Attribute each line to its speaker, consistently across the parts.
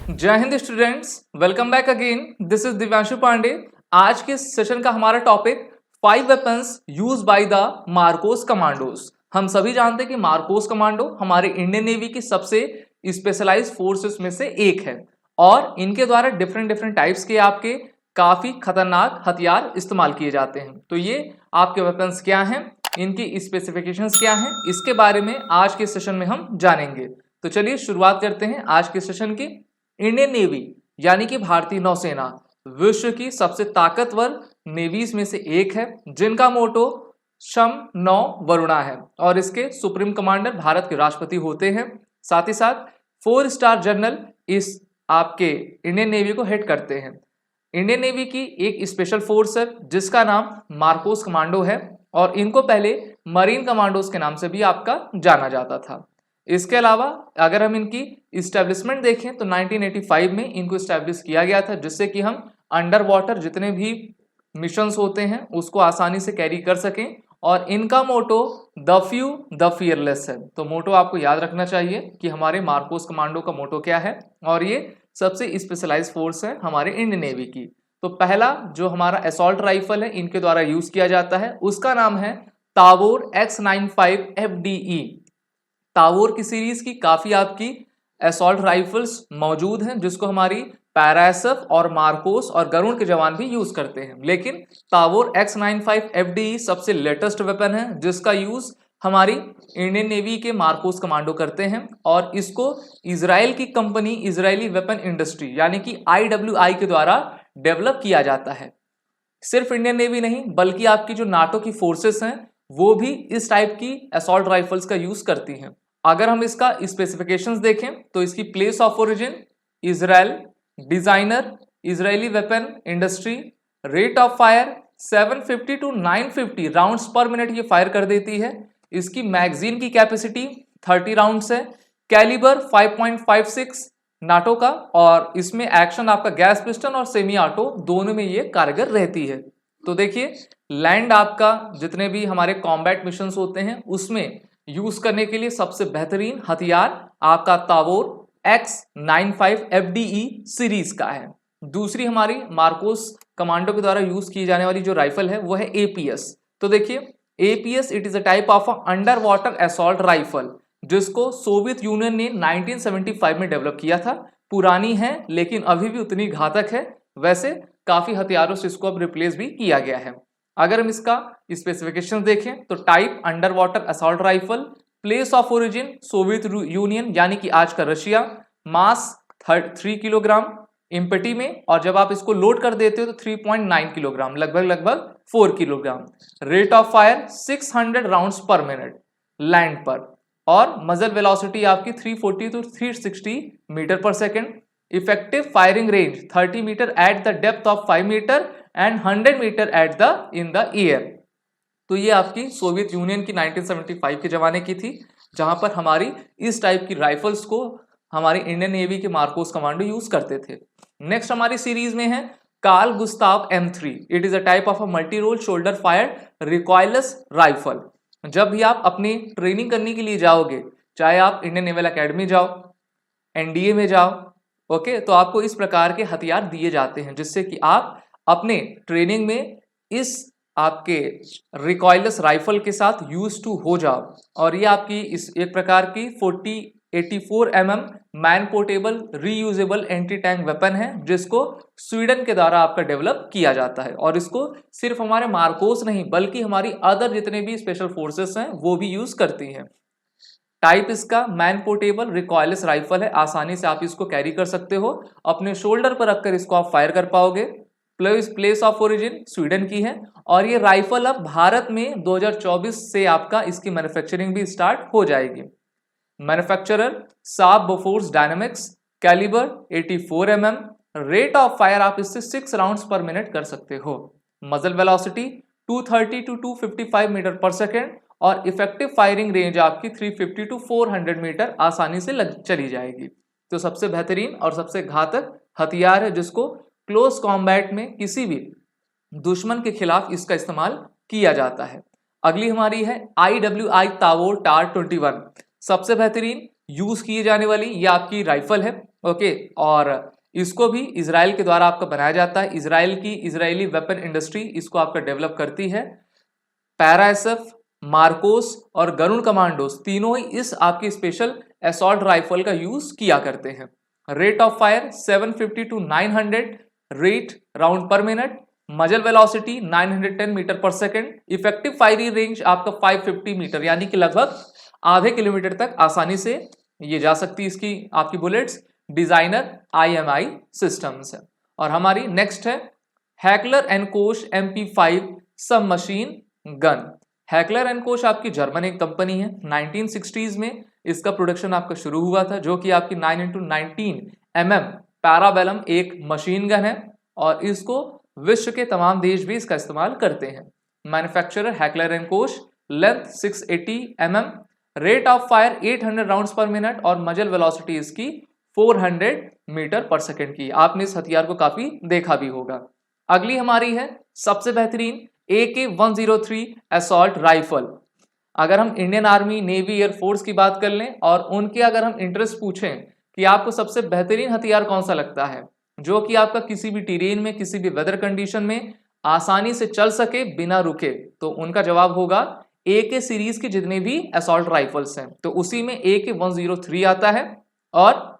Speaker 1: जय हिंद students, welcome back again. This is Divyanshu Pandey. आज के सेशन का हमारा topic 5 weapons use by the MARCOS commandos. हम सभी जानते हैं कि मार्कोस कमांडो हमारे इंडियन नेवी की सबसे स्पेशलाइज्ड फोर्सेस में से एक है और इनके द्वारा डिफरेंट टाइप्स के आपके काफी खतरनाक हथियार इस्तेमाल किए जाते हैं। तो ये आपके वेपन्स क्या हैं, इनकी स्पेसिफिकेशंस क्या हैं, इसके बारे में आज के सेशन में हम जानेंगे। तो चलिए शुरुआत करते हैं आज के सेशन की। इंडियन नेवी यानी कि भारतीय नौसेना विश्व की सबसे ताकतवर नेवीज में से एक है, जिनका मोटो शम नौ वरुणा है और इसके सुप्रीम कमांडर भारत के राष्ट्रपति होते हैं। साथ ही साथ 4 स्टार जनरल इस आपके इंडियन नेवी को हेड करते हैं। इंडियन नेवी की एक स्पेशल फोर्स है जिसका नाम मार्कोस कमांडो है और इनको पहले मरीन कमांडोज के नाम से भी आपका जाना जाता था। इसके अलावा अगर हम इनकी इस्टेब्लिशमेंट देखें तो 1985 में इनको इस्टेब्लिश किया गया था, जिससे कि हम अंडर वाटर जितने भी मिशंस होते हैं उसको आसानी से कैरी कर सकें। और इनका मोटो द फ्यू द फियरलेस है। तो मोटो आपको याद रखना चाहिए कि हमारे मार्कोस कमांडो का मोटो क्या है और ये सबसे स्पेशलाइज्ड फोर्स है हमारे इंडियन नेवी की। तो पहला जो हमारा असॉल्ट राइफल है इनके द्वारा यूज किया जाता है, उसका नाम है ताबोर X95 FDE। ताबोर की सीरीज की काफी आपकी असॉल्ट राइफल्स मौजूद हैं जिसको हमारी पैराएसएफ और मार्कोस और गरुड़ के जवान भी यूज करते हैं, लेकिन ताबोर X95 FDE सबसे लेटेस्ट वेपन है जिसका यूज हमारी इंडियन नेवी के मार्कोस कमांडो करते हैं और इसको इजराइल की कंपनी इजरायली वेपन इंडस्ट्री यानी कि IWI के द्वारा डेवलप किया जाता है। सिर्फ इंडियन नेवी नहीं बल्कि आपकी जो नाटो की फोर्सेस हैं वो भी इस टाइप की असॉल्ट राइफल्स का यूज करती हैं। अगर हम इसका स्पेसिफिकेशंस देखें तो इसकी place of origin Israel, designer Israeli weapon industry, rate of fire 750 to 950 rounds per minute ये फायर कर देती है। इसकी मैगजीन की कैपेसिटी 30 राउंड्स है, कैलिबर 5.56 नाटो का और इसमें एक्शन आपका गैस पिस्टन और सेमी ऑटो दोनों में ये कारगर रहती है। तो देखिए लैंड आपका जितने भी हमारे कॉम्बैट मिशंस होते हैं उसमें यूज करने के लिए सबसे बेहतरीन हथियार आपका ताबोर X95 FDE सीरीज का है। दूसरी हमारी मार्कोस कमांडो के द्वारा यूज की जाने वाली जो राइफल है वो है APS। तो देखिए APS it is a type of under water assault rifle जिसको सोवियत यूनियन ने 1975 में डेवलप किया था। पुरानी है लेकिन अभी भी उतनी घातक है। वैसे काफी हथियारों से इसको अब रिप्लेस भी किया गया है। अगर हम इसका स्पेसिफिकेशन देखें तो type under water assault rifle, place of origin Soviet union यानी कि आज का रशिया, मास 3 किलोग्राम इम्पेटी में और जब आप इसको लोड कर देते हो तो 3.9 किलोग्राम लगभग 4 kilogram, rate of fire 600 rounds per minute land पर और मजल वेलोसिटी आपकी 340 to 360 metre per second, effective firing range 30 metre at the depth of 5 metre and 100 metre at the in the air. तो ये आपकी Soviet union की 1975 के जमाने की थी जहां पर हमारी इस टाइप की राइफल्स को हमारी इंडियन नेवी के मार्कोस कमांडो यूज करते थे। नेक्स्ट हमारी सीरीज में है Carl Gustav M3। It is a type of a multi role shoulder fire recoilless rifle. जब भी आप अपनी ट्रेनिंग करने के लिए जाओगे, चाहे आप इंडियन नेवल अकेडमी जाओ, NDA में जाओ, ओके, तो आपको इस प्रकार के हथियार दिए जाते हैं जिससे कि आप अपने ट्रेनिंग में इस आपके रिकॉयलेस राइफल के साथ यूज टू हो जाओ। और ये आपकी इस एक प्रकार की 84 mm man portable reusable anti tank weapon है जिसको स्वीडन के द्वारा आपका डेवलप किया जाता है और इसको सिर्फ हमारे मार्कोस नहीं बल्कि हमारी अदर जितने भी स्पेशल फोर्सेस हैं वो भी यूज करती हैं। टाइप इसका मैन पोर्टेबल रिकॉयलेस राइफल है, आसानी से आप इसको कैरी कर सकते हो, अपने शोल्डर पर रखकर इसको आप फायर कर पाओगे। प्लेस ऑफ ओरिजिन स्वीडन की है और ये राइफल अब भारत में 2024 से आपका इसकी मैन्युफैक्चरिंग भी स्टार्ट हो जाएगी। Manufacturer Saab Bofors Dynamics, calibre 84 mm, rate of fire आप इससे 6 राउंड्स पर मिनट कर सकते हो, मजल velocity 230 to 255 metre per second और इफेक्टिव फायरिंग रेंज आपकी 350 टू 400 मीटर आसानी से चली जाएगी। तो सबसे बेहतरीन और सबसे घातक हथियार है जिसको क्लोज कॉम्बैट में किसी भी दुश्मन के खिलाफ इसका इस्तेमाल किया जाता है। अगली हमारी है IWI ताबोर टार 21। सबसे बेहतरीन यूज किए जाने वाली ये आपकी राइफल है ओके, और इसको भी इजराइल के द्वारा आपका बनाया जाता है। इजरायली वेपन इंडस्ट्री इसको आपका डेवलप करती है। पैरा एसएफ, मार्कोस और गरुड़ कमांडोस तीनों ही इस आपकी स्पेशल असॉल्ट राइफल का यूज किया करते हैं। Rate of fire 750 to 900 rate round per minute, muzzle velocity 910 metre per second, effective firing range आपका 550 मीटर, यानी कि लगभग आधे किलोमीटर तक आसानी से ये जा सकती है इसकी आपकी बुलेट्स। डिजाइनर IMI सिस्टम्स है। और हमारी नेक्स्ट है हैकलर एंड कोश MP5 सब मशीन गन। हैकलर एंड कोश आपकी जर्मन एक कंपनी है। 1960s में इसका प्रोडक्शन आपका शुरू हुआ था, जो कि आपकी 9x19 mm पैराबेलम एक मशीन गन है और इसको विश्व के तमाम देश भी इसका इस्तेमाल करते हैं। मैन्युफैक्चरर हैकलर एंड कोश, length 680 mm, rate of fire 800 rounds per minute और मजल वेलोसिटी इसकी 400 मीटर पर सेकेंड की। आपने इस हथियार को काफी देखा भी होगा। अगली हमारी है सबसे बेहतरीन AK-103 असॉल्ट राइफल। अगर हम इंडियन आर्मी, नेवी, एयरफोर्स की बात कर लें और उनके अगर हम इंटरेस्ट पूछें कि आपको सबसे बेहतरीन हथियार कौन सा लगता है जो कि आपका किसी भी टेरेन में, किसी भी वेदर कंडीशन में आसानी से चल सके बिना रुके, तो उनका जवाब होगा AK सीरीज के जितने भी असॉल्ट राइफल्स हैं, तो उसी में AK-103 आता है। और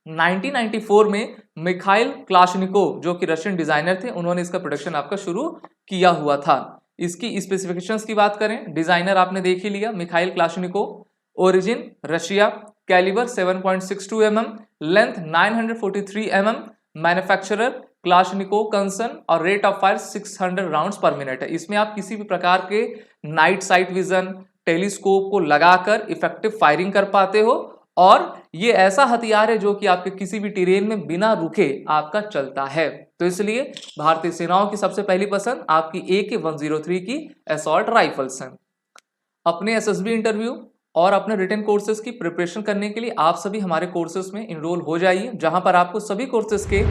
Speaker 1: 1994 में मिखाइल क्लाशनिकोव जो कि रशियन डिजाइनर थे, उन्होंने इसका प्रोडक्शन आपका शुरू किया हुआ था। इसकी स्पेसिफिकेशंस की बात करें, डिजाइनर आपने देख ही लिया Mikhail Kalashnikov, origin Russia, calibre 7.62 mm, length 943 mm, manufacturer Kalashnikov concern और rate of fire 600 rounds per minute है। इसमें आप किसी भी प्रकार के नाइट साइट विजन, टेलीस्कोप को लगाकर इफेक्टिव फायरिंग कर पाते हो और ये ऐसा हथियार है जो कि आपके किसी भी टेरेन में बिना रुके आपका चलता है। तो इसलिए भारतीय सेनाओं की सबसे पहली पसंद आपकी AK-103 की असॉल्ट राइफल्स हैं। अपने SSB इंटरव्यू और अपने रिटन कोर्सेज की प्रिपरेशन करने के लिए आप सभी हमारे कोर्सेज में इनरोल हो जाइए, जहां पर आपको सभी कोर्सेज के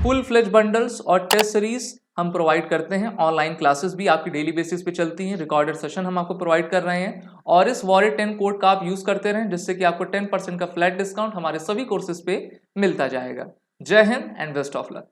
Speaker 1: फुल फ्लेज बंडल्स और टेस्ट सीरीज हम प्रोवाइड करते हैं। ऑनलाइन क्लासेस भी आपकी डेली बेसिस पे चलती हैं, रिकॉर्डेड सेशन हम आपको प्रोवाइड कर रहे हैं और इस वॉरियर 10 कोड का आप यूज करते रहें, जिससे कि आपको 10% का फ्लैट डिस्काउंट हमारे सभी कोर्सेज पे मिलता जाएगा। जय Hind and best of luck.